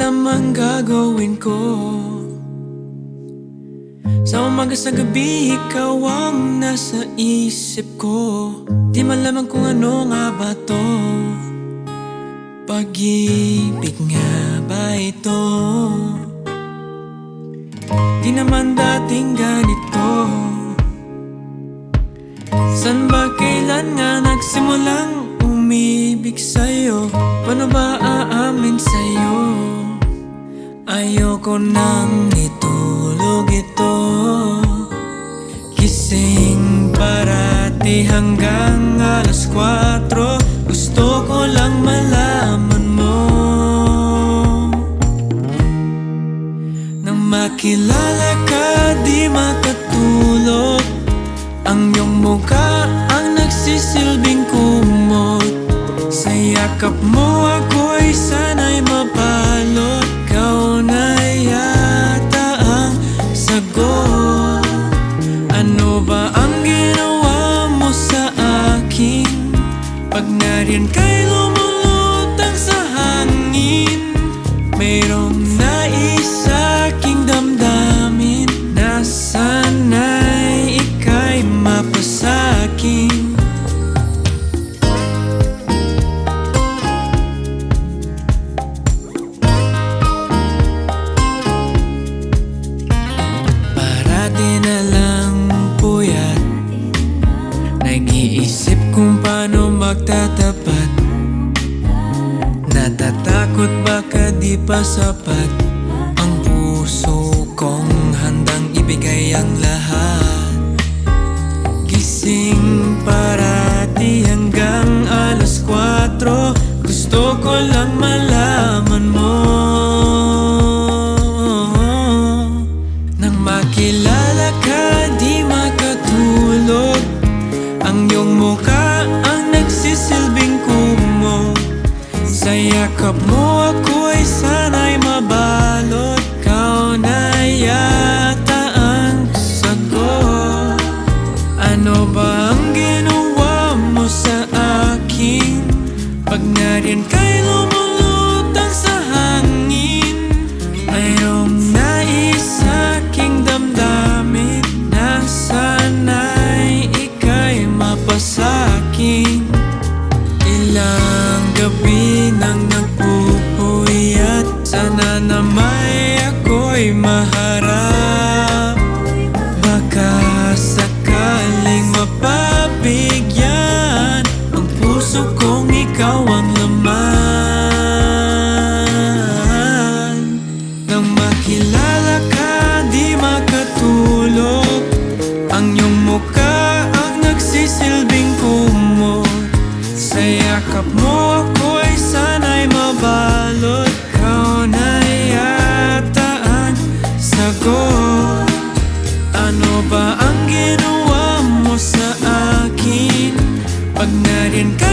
namang gagawin ko? Sa umaga sa gabi, ikaw ang nasa isip ko. Di malaman kung ano nga ba to. Pag-ibig nga ba ito? Di naman dating ganito. San ba kailan nga nagsimulang umibig sa'yo? Paano ba aamin sa'yo? Ayoko nang itulog ito. Gising parati hanggang alas 4. Gusto ko lang malaman mo. Nang makilala ka, di makatulog. Ang iyong mukha ang nagsisilbing kumot. Sa yakap mo ako'y sana'y mabalot. Ikaw na yata ang sagot. Ano ba ang ginawa mo sa akin? Pag nariyan ka'y lumulutang sa hangin. Mayroong nais sa'king damdamin na sana'y ika'y mapasakin. Nag-iisip kung paano magtatapat. Natatakot baka di pa sapat. Ang puso kong handang ibigay ang lahat. Gising parati hanggang alas 4. Gusto ko lang malaman mo. Nang makilala ka, di makatulog. Ang iyong mukha ang nagsisilbing kumot. Sa yakap mo ako'y sana'y mabalot. Ikaw na yata ang sagot. Ano ba ang ginawa mo sa akin? Pag nariyan ka'y lumulutang sa hangin. Mayroong nais sa'king damdamin na sana'y mapasakin. Ilang gabi nang nagpupuyat. Sana na may ako'y maharap. Baka sakaling mapabigyan ang puso kong ikaw ang laman. Nang makilala ka, di makatulog. Ang iyong mukha nagsisilbing kumot. Sa yakap mo ako'y sana'y mabalot. Ikaw na yata ang sagot. Ano ba ang ginawa mo sa akin? Pag nariyan ka